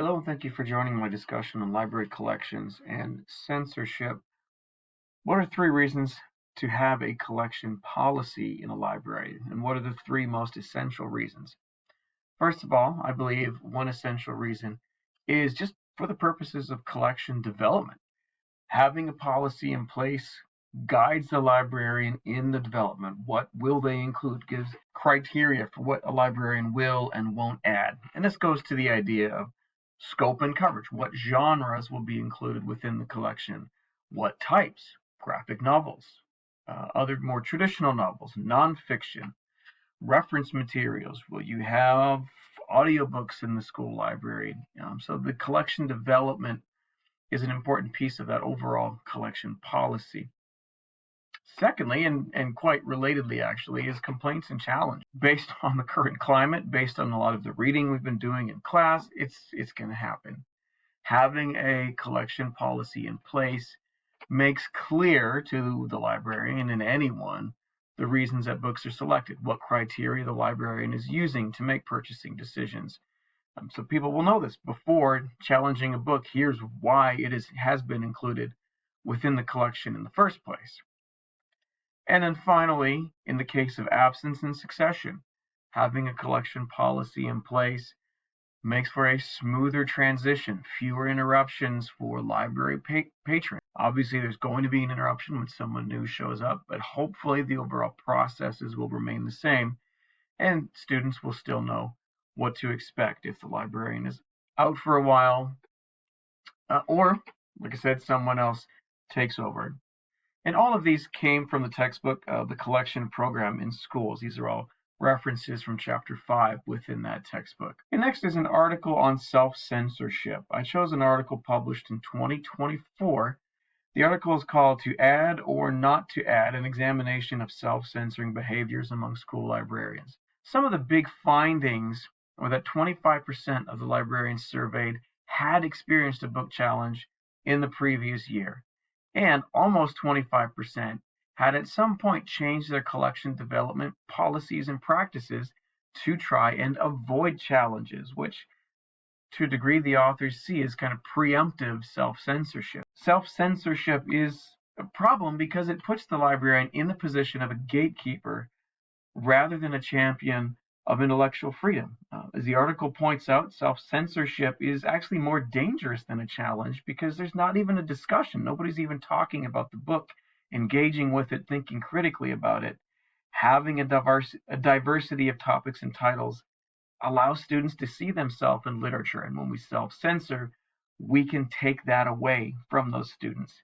Hello, and thank you for joining my discussion on library collections and censorship. What are three reasons to have a collection policy in a library, and what are the three most essential reasons? First of all, I believe one essential reason is just for the purposes of collection development. Having a policy in place guides the librarian in the development. What will they include? Gives criteria for what a librarian will and won't add. And this goes to the idea of scope and coverage. What genres will be included within the collection? What types? Graphic novels, other more traditional novels, nonfiction, reference materials. Will you have audiobooks in the school library? So the collection development is an important piece of that overall collection policy. Secondly, and quite relatedly actually, is complaints and challenge. Based on the current climate, based on a lot of the reading we've been doing in class, it's going to happen. Having a collection policy in place makes clear to the librarian and anyone the reasons that books are selected, what criteria the librarian is using to make purchasing decisions. So people will know this before challenging a book. Here's why has been included within the collection in the first place. And then finally, in the case of absence and succession, having a collection policy in place makes for a smoother transition, fewer interruptions for library patrons. Obviously, there's going to be an interruption when someone new shows up, but hopefully the overall processes will remain the same, and students will still know what to expect if the librarian is out for a while, or, like I said, someone else takes over. And all of these came from the textbook, The Collection Program in Schools. These are all references from chapter 5 within that textbook. And next is an article on self-censorship. I chose an article published in 2024. The article is called To Add or Not to Add, an examination of self-censoring behaviors among school librarians. Some of the big findings were that 25% of the librarians surveyed had experienced a book challenge in the previous year, and almost 25% had at some point changed their collection development policies and practices to try and avoid challenges, which to a degree the authors see as kind of preemptive self-censorship. Self-censorship is a problem because it puts the librarian in the position of a gatekeeper rather than a champion of intellectual freedom. As the article points out, self-censorship is actually more dangerous than a challenge because there's not even a discussion. Nobody's even talking about the book, engaging with it, thinking critically about it. Having a diversity of topics and titles allows students to see themselves in literature, and when we self-censor, we can take that away from those students.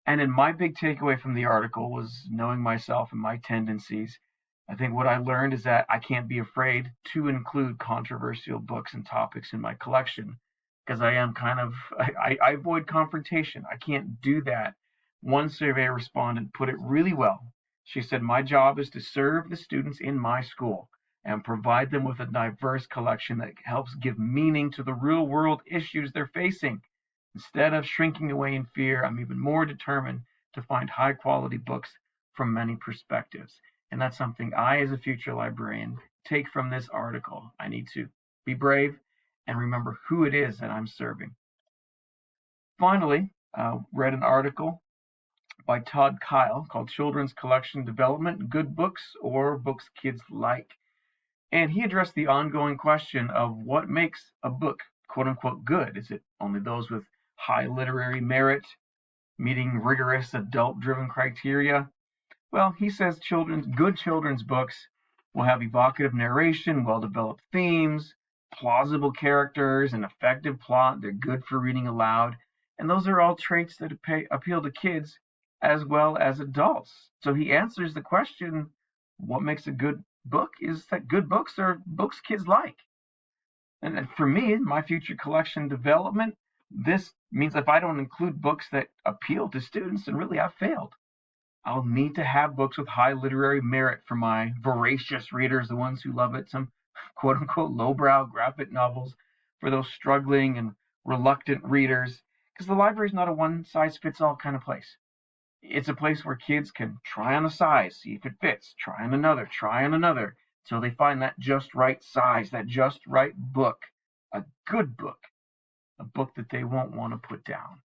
And in my big takeaway from the article was knowing myself and my tendencies. I think what I learned is that I can't be afraid to include controversial books and topics in my collection because I am I avoid confrontation. I can't do that. One survey respondent put it really well. She said, my job is to serve the students in my school and provide them with a diverse collection that helps give meaning to the real world issues they're facing. Instead of shrinking away in fear, I'm even more determined to find high quality books from many perspectives. And that's something I, as a future librarian, take from this article. I need to be brave and remember who it is that I'm serving. Finally, read an article by Todd Kyle called Children's Collection Development, Good Books or Books Kids Like. And he addressed the ongoing question of what makes a book, quote unquote, good. Is it only those with high literary merit, meeting rigorous adult-driven criteria? Well, he says good children's books will have evocative narration, well-developed themes, plausible characters, an effective plot. They're good for reading aloud. And those are all traits that appeal to kids as well as adults. So he answers the question, what makes a good book is that good books are books kids like. And for me, in my future collection development, this means if I don't include books that appeal to students, then really I've failed. I'll need to have books with high literary merit for my voracious readers, the ones who love it, some quote unquote lowbrow graphic novels for those struggling and reluctant readers, because the library is not a one size fits all kind of place. It's a place where kids can try on a size, see if it fits, try on another, until they find that just right size, that just right book, a good book a book that they won't want to put down.